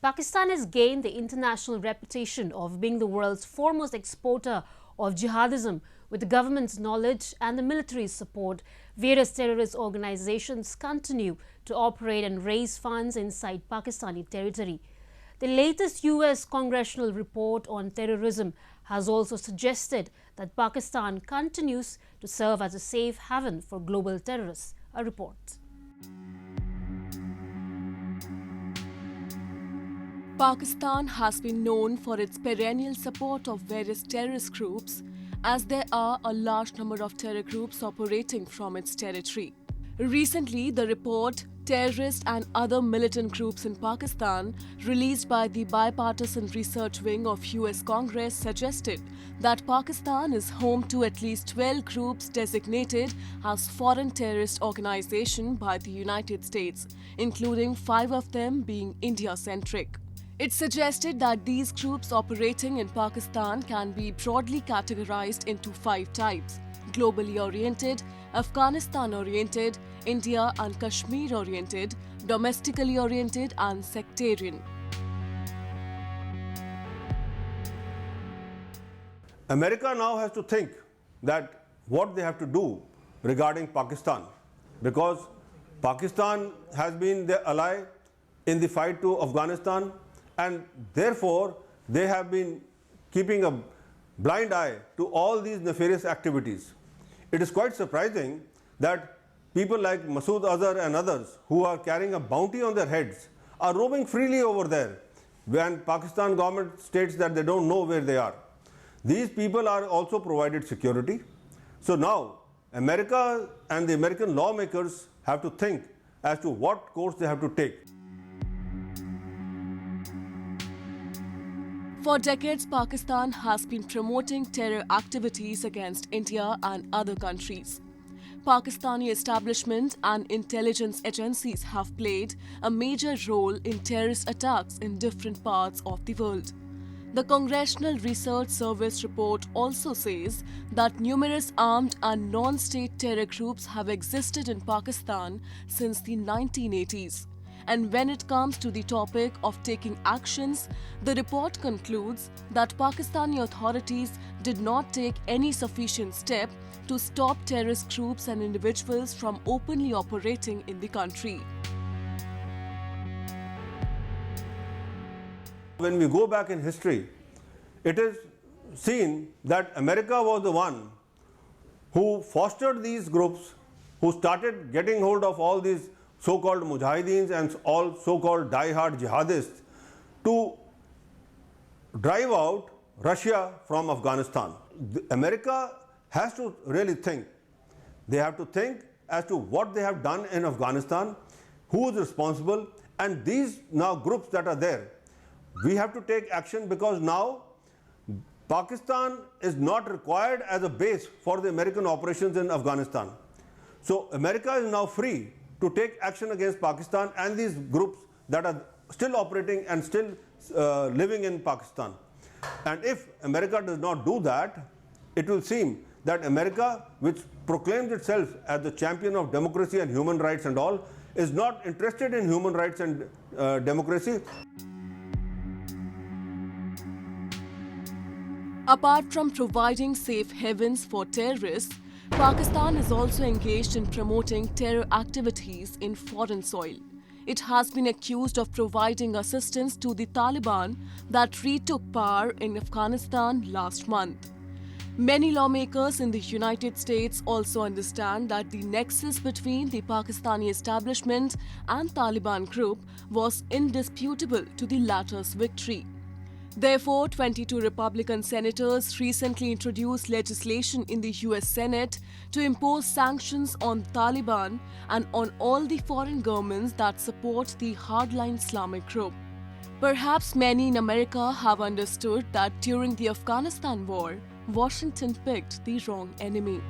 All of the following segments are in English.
Pakistan has gained the international reputation of being the world's foremost exporter of jihadism. With the government's knowledge and the military's support, various terrorist organizations continue to operate and raise funds inside Pakistani territory. The latest US congressional report on terrorism has also suggested that Pakistan continues to serve as a safe haven for global terrorists. A report. Pakistan has been known for its perennial support of various terrorist groups, as there are a large number of terror groups operating from its territory. Recently, the report Terrorist and Other Militant Groups in Pakistan, released by the Bipartisan Research Wing of US Congress, suggested that Pakistan is home to at least 12 groups designated as foreign terrorist organizations by the United States, including 5 of them being India-centric. It suggested that these groups operating in Pakistan can be broadly categorized into 5 types: globally oriented, Afghanistan oriented, India and Kashmir oriented, domestically oriented, and sectarian. America now has to think that what they have to do regarding Pakistan, because Pakistan has been their ally in the fight to Afghanistan, and therefore they have been keeping a blind eye to all these nefarious activities. It is quite surprising that people like Masood Azhar and others who are carrying a bounty on their heads are roaming freely over there when Pakistan government states that they don't know where they are. These people are also provided security. So now America and the American lawmakers have to think as to what course they have to take. For decades, Pakistan has been promoting terror activities against India and other countries. Pakistani establishment and intelligence agencies have played a major role in terrorist attacks in different parts of the world. The Congressional Research Service report also says that numerous armed and non-state terror groups have existed in Pakistan since the 1980s. And when it comes to the topic of taking actions, the report concludes that Pakistani authorities did not take any sufficient step to stop terrorist groups and individuals from openly operating in the country. When we go back in history, it is seen that America was the one who fostered these groups, who started getting hold of all these so-called mujahideens and all so-called die-hard jihadists to drive out Russia from Afghanistan. America has to really think. They have to think as to what they have done in Afghanistan, who is responsible, and these now groups that are there, we have to take action, because now Pakistan is not required as a base for the American operations in Afghanistan. So America is now free to take action against Pakistan and these groups that are still operating and still living in Pakistan. And if America does not do that, it will seem that America, which proclaims itself as the champion of democracy and human rights and all, is not interested in human rights and democracy. Apart from providing safe havens for terrorists, Pakistan is also engaged in promoting terror activities in foreign soil. It has been accused of providing assistance to the Taliban that retook power in Afghanistan last month. Many lawmakers in the United States also understand that the nexus between the Pakistani establishment and Taliban group was indisputable to the latter's victory. Therefore, 22 Republican senators recently introduced legislation in the US Senate to impose sanctions on Taliban and on all the foreign governments that support the hardline Islamic group. Perhaps many in America have understood that during the Afghanistan war, Washington picked the wrong enemy.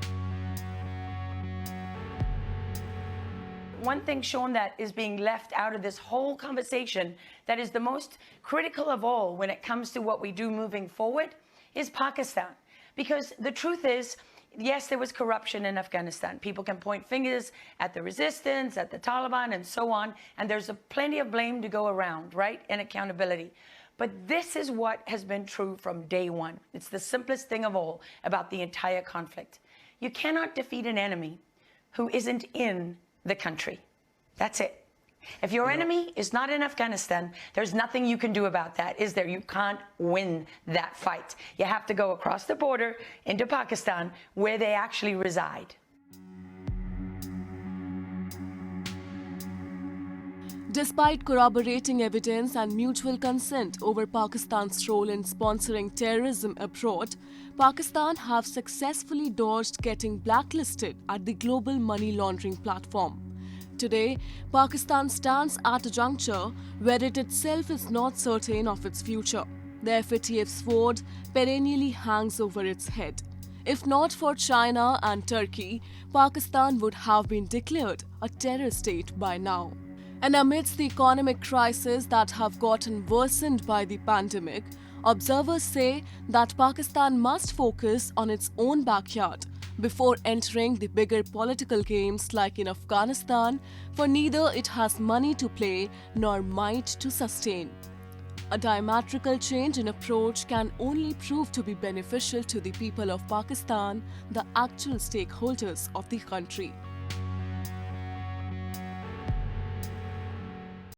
One thing, Sean, that is being left out of this whole conversation that is the most critical of all when it comes to what we do moving forward is Pakistan. Because the truth is, yes, there was corruption in Afghanistan. People can point fingers at the resistance, at the Taliban, and so on, and there's plenty of blame to go around, right, and accountability. But this is what has been true from day one. It's the simplest thing of all about the entire conflict. You cannot defeat an enemy who isn't in the country. That's it. If your enemy is not in Afghanistan, there's nothing you can do about that, is there? You can't win that fight. You have to go across the border into Pakistan, where they actually reside. Despite corroborating evidence and mutual consent over Pakistan's role in sponsoring terrorism abroad, Pakistan have successfully dodged getting blacklisted at the global money laundering platform. Today, Pakistan stands at a juncture where it itself is not certain of its future. The FATF sword perennially hangs over its head. If not for China and Turkey, Pakistan would have been declared a terror state by now. And amidst the economic crisis that have gotten worsened by the pandemic, observers say that Pakistan must focus on its own backyard before entering the bigger political games like in Afghanistan, for neither it has money to play nor might to sustain. A diametrical change in approach can only prove to be beneficial to the people of Pakistan, the actual stakeholders of the country.